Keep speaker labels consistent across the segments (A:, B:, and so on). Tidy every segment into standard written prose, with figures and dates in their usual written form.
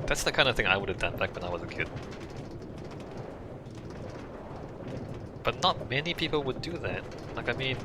A: That's the kind of thing I would have done back when I was a kid. But not many people would do that. Like, I mean,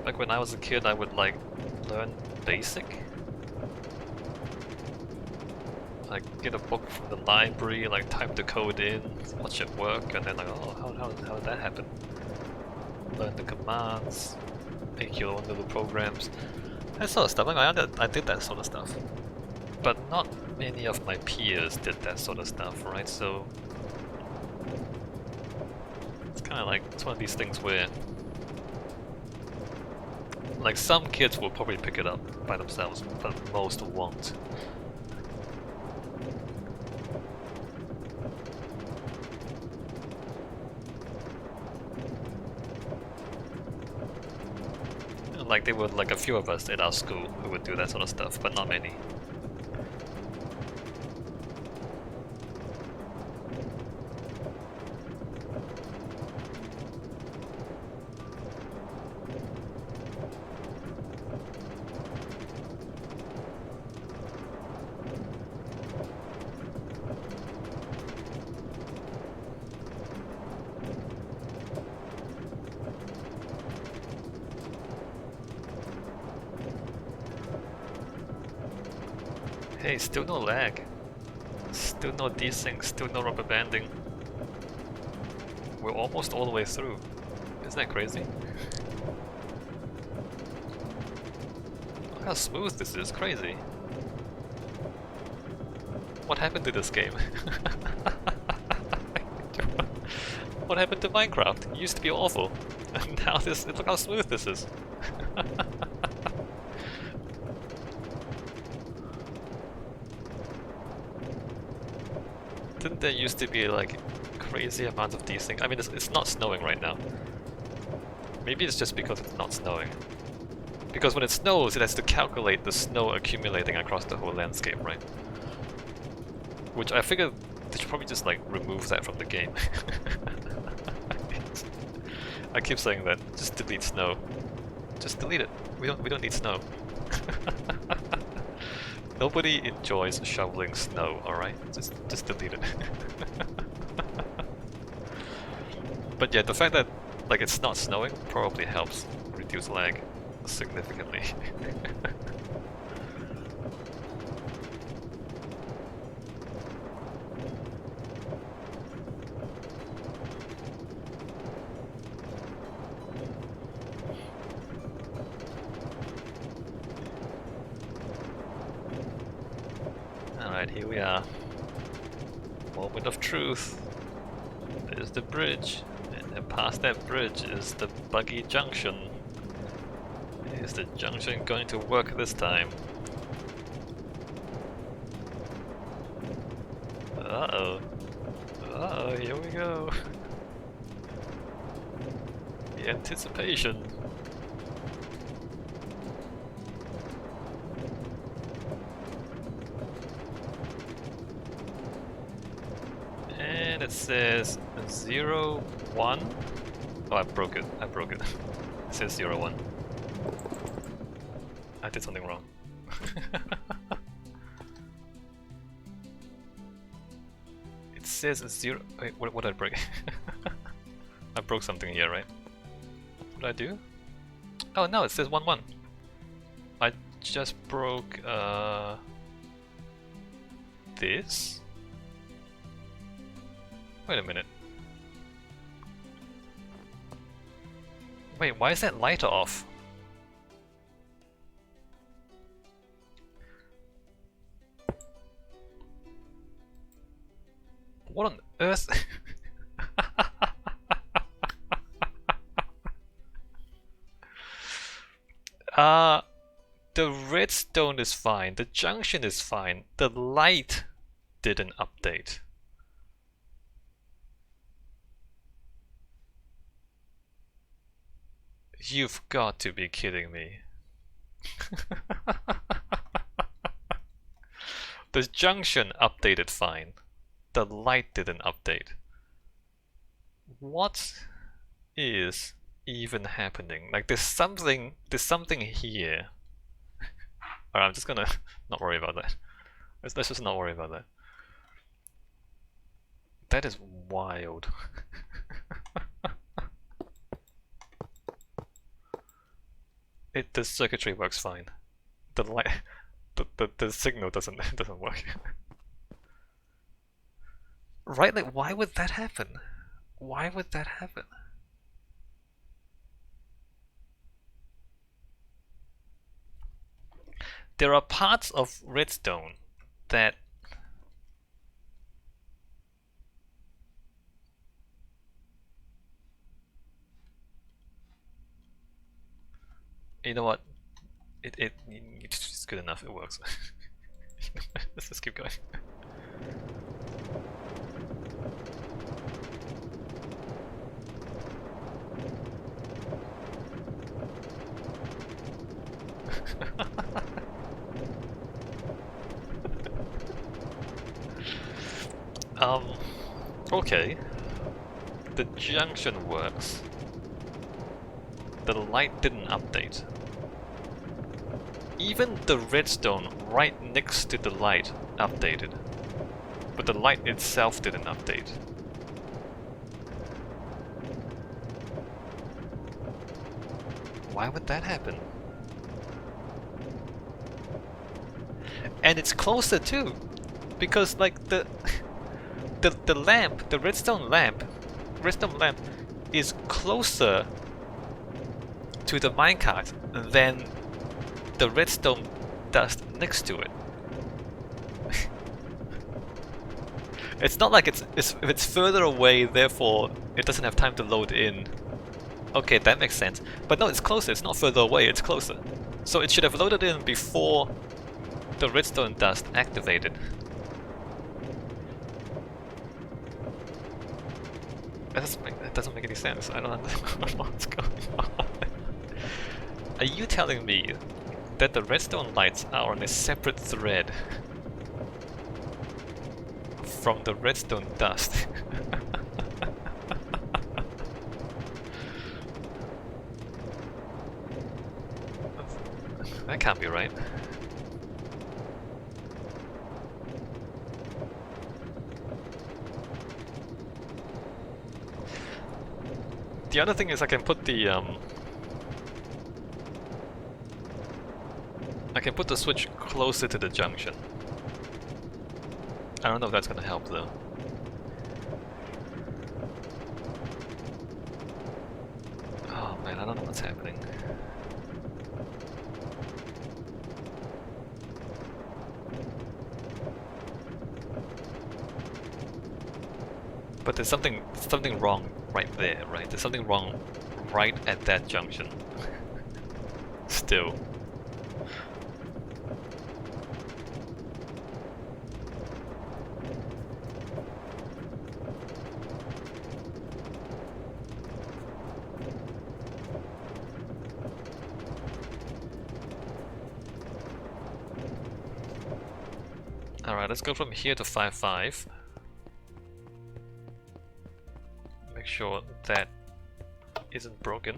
A: back when I was a kid, I would like learn basic. Like, get a book from the library, like type the code in, watch it work, and then like, oh, how did that happen? Learn the commands, make your own little programs. That sort of stuff. Like, I did that sort of stuff. But not many of my peers did that sort of stuff, right? So it's kind of like, it's one of these things where like some kids will probably pick it up by themselves, but most won't. Like there were like a few of us at our school who would do that sort of stuff, but not many. Hey, still no lag. Still no desync, still no rubber banding. We're almost all the way through. Isn't that crazy? Look how smooth this is, crazy. What happened to this game? What happened to Minecraft? It used to be awful. And now this, look how smooth this is. Didn't there used to be like crazy amounts of desync? I mean, it's not snowing right now. Maybe it's just because it's not snowing. Because when it snows, it has to calculate the snow accumulating across the whole landscape, right? Which I figured they should probably just like remove that from the game. I keep saying that. Just delete snow. Just delete it. We don't need snow. Nobody enjoys shoveling snow, alright? Just delete it. But yeah, the fact that like it's not snowing probably helps reduce lag significantly. Alright, here we are. Moment of truth. There's the bridge. And past that bridge is the buggy junction. Is the junction going to work this time? Uh-oh. Uh-oh, here we go. The anticipation. And it says 0, 1. Oh, I broke it. I broke it. It says 0, 1. I did something wrong. It says 0. Wait, what did I break? I broke something here, right? What did I do? Oh no, it says 1, 1. I just broke this. Wait a minute. Wait, why is that lighter off? What on earth? The redstone is fine, the junction is fine, the light didn't update. You've got to be kidding me. The junction updated fine. The light didn't update. What is even happening? Like there's something here. Alright, I'm just gonna not worry about that. Let's just not worry about that. That is wild. The circuitry works fine. The light, the signal doesn't work. Right? Like, why would that happen? Why would that happen? There are parts of redstone that you know what? It's good enough. It works. Let's just keep going. Okay. The junction works. The light didn't update. Even the redstone right next to the light updated, but the light itself didn't update. Why would that happen? And it's closer too, because like the lamp, the redstone lamp is closer to the minecart than the redstone dust next to it. It's not like if it's further away, therefore it doesn't have time to load in. Okay, that makes sense. But no, it's closer. It's not further away, it's closer. So it should have loaded in before the redstone dust activated. That doesn't make any sense. I don't understand what's going on. Are you telling me that the redstone lights are on a separate thread from the redstone dust? That can't be right. The other thing is I can put the switch closer to the junction. I don't know if that's gonna help though. Oh man, I don't know what's happening. But there's something wrong right there, right? There's something wrong right at that junction. Still. Alright, let's go from here to 5-5. Make sure that isn't broken.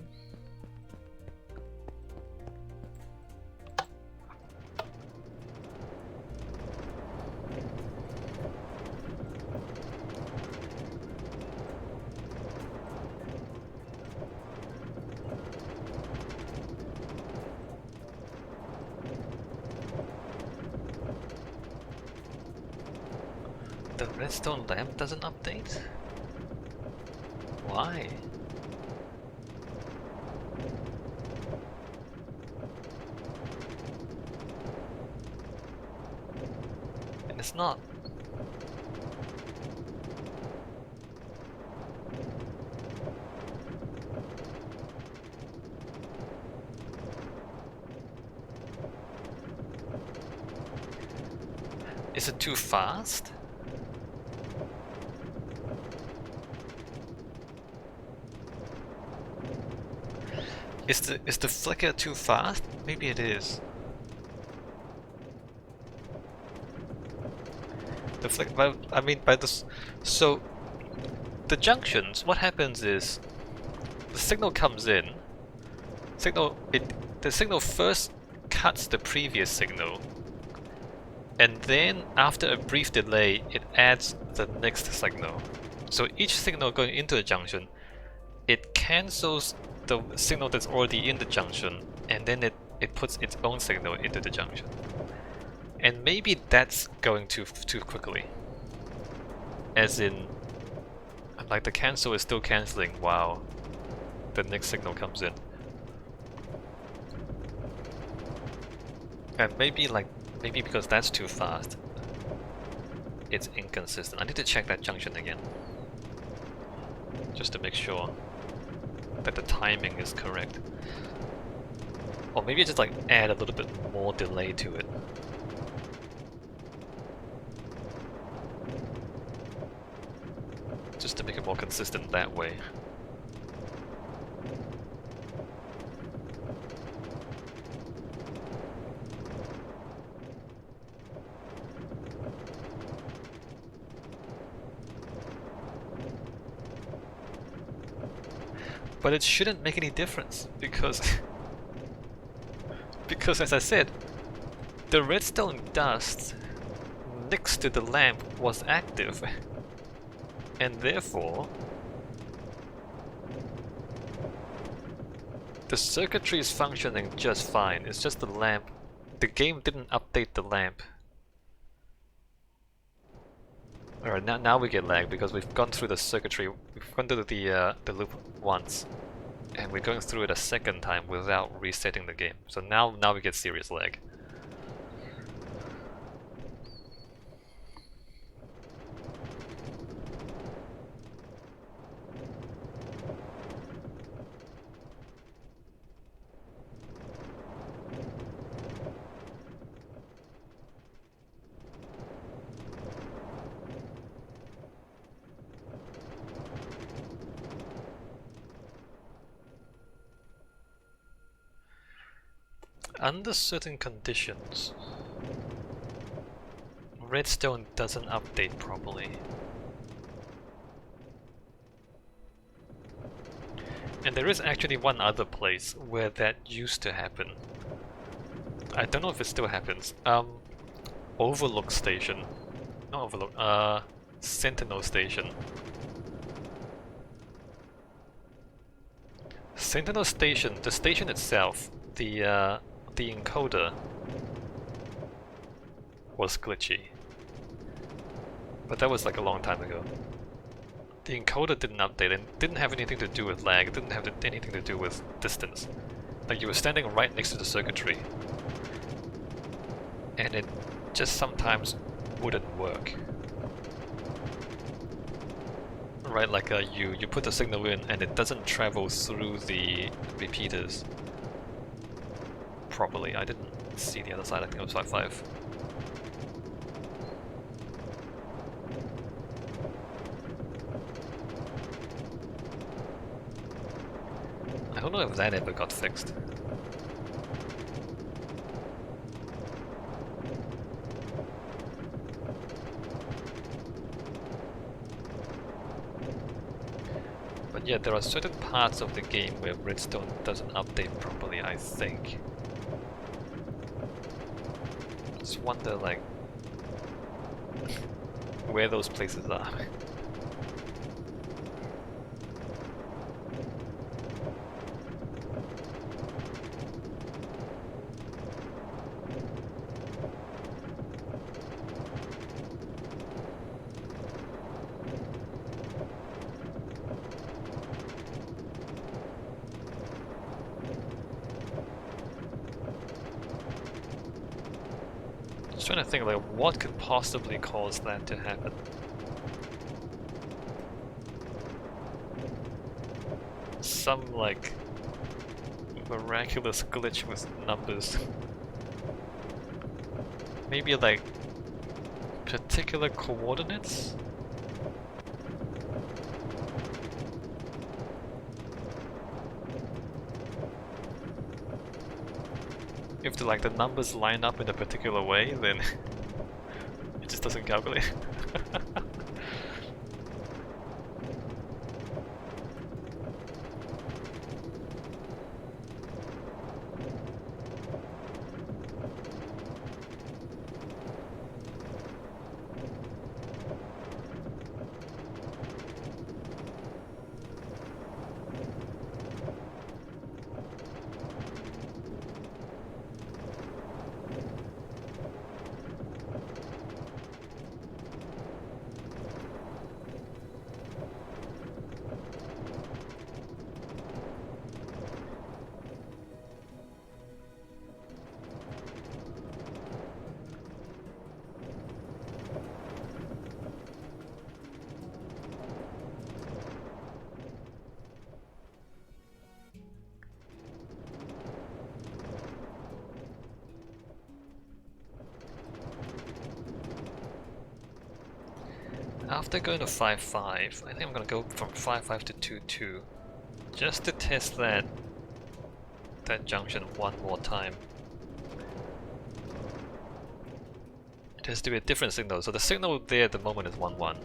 A: The redstone lamp doesn't update? Why? And it's not. Is it too fast? Is the flicker too fast? Maybe it is. The flick, but I mean by this. So the junctions. What happens is the signal comes in. The signal first cuts the previous signal, And then after a brief delay, it adds the next signal. So each signal going into the junction, it cancels the signal that's already in the junction, and then it puts its own signal into the junction. And maybe that's going too quickly. As in, like the cancel is still cancelling while the next signal comes in. And maybe because that's too fast, it's inconsistent. I need to check that junction again, just to make sure that the timing is correct. Or maybe just like add a little bit more delay to it. Just to make it more consistent that way. But it shouldn't make any difference because because as I said, the redstone dust next to the lamp was active, and therefore the circuitry is functioning just fine. It's just the lamp. The game didn't update the lamp. Alright, now we get lag because we've gone through the circuitry. We've gone through the loop once, and we're going through it a second time without resetting the game. So now we get serious lag. Under certain conditions, redstone doesn't update properly. And there is actually one other place where that used to happen. I don't know if it still happens. Overlook Station. Not Overlook, Sentinel Station. Sentinel Station, the station itself, the encoder was glitchy. But that was like a long time ago. The encoder didn't update and didn't have anything to do with lag, it didn't have anything to do with distance. Like you were standing right next to the circuitry, and it just sometimes wouldn't work. Right, like you put the signal in and it doesn't travel through the repeaters properly. I didn't see the other side, I think it was 5.5. I don't know if that ever got fixed. But yeah, there are certain parts of the game where redstone doesn't update properly, I think. Just wonder, like, where those places are. Just trying to think, like, what could possibly cause that to happen? Some, like, miraculous glitch with numbers. Maybe, like, particular coordinates? If the numbers line up in a particular way, then it just doesn't calculate. after going to 5.5, I think I'm gonna go from 5.5 to 2.2 just to test that junction one more time. It has to be a different signal, so the signal there at the moment is 1.1. It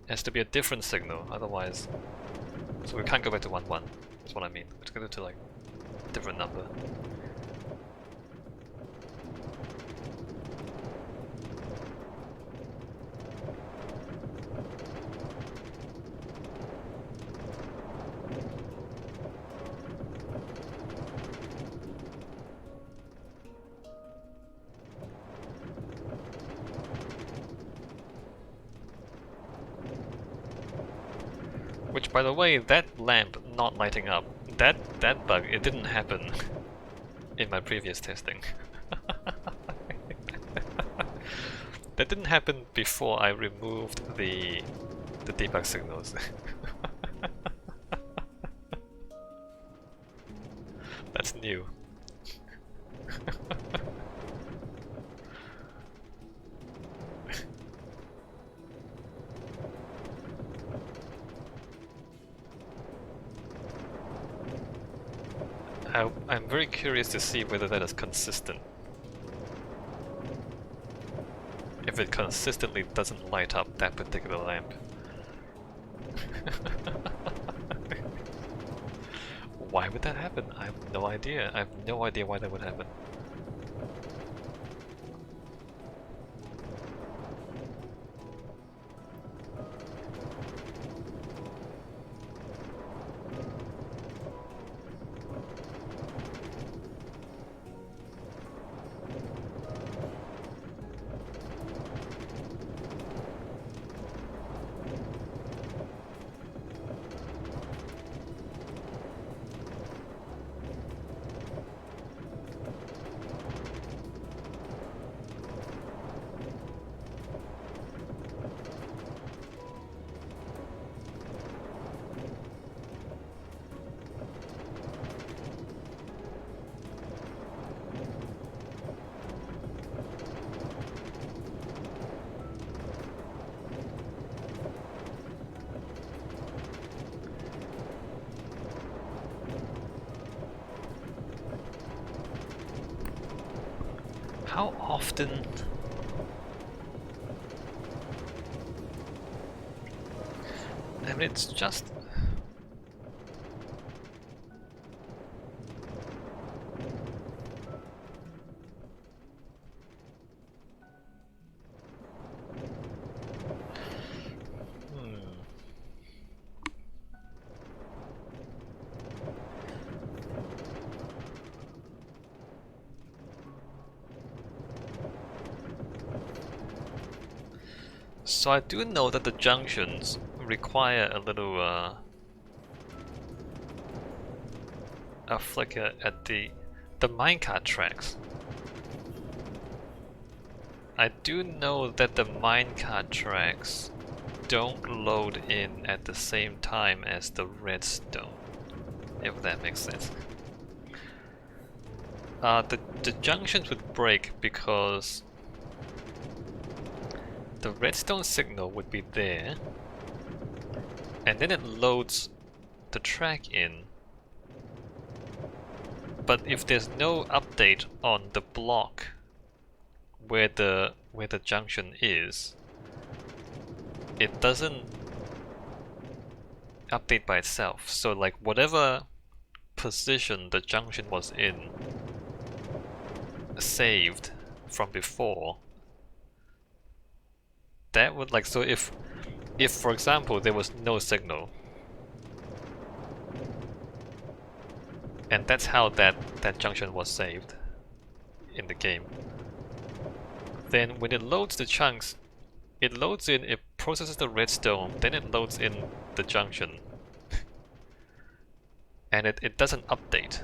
A: has to be a different signal, otherwise... So we can't go back to 1.1, that's what I mean. Let's go to like a different number. Which, by the way, that lamp not lighting up, that bug, it didn't happen in my previous testing. That didn't happen before I removed the debug signals. That's new. I'm very curious to see whether that is consistent. If it consistently doesn't light up that particular lamp. Why would that happen? I have no idea. I have no idea why that would happen. How often... I mean, it's just... So I do know that the junctions require a little a flicker at the minecart tracks. I do know that the minecart tracks don't load in at the same time as the redstone, if that makes sense. The junctions would break because the redstone signal would be there, and then it loads the track in. But if there's no update on the block where the junction is, it doesn't update by itself. So like whatever position the junction was in saved from before, that would like, so if for example there was no signal, and that's how that junction was saved in the game, then when it loads the chunks, it loads in, it processes the redstone, then it loads in the junction, and it doesn't update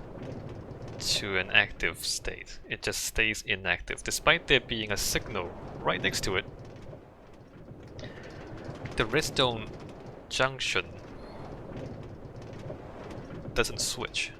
A: to an active state. It just stays inactive despite there being a signal right next to it. The redstone junction doesn't switch.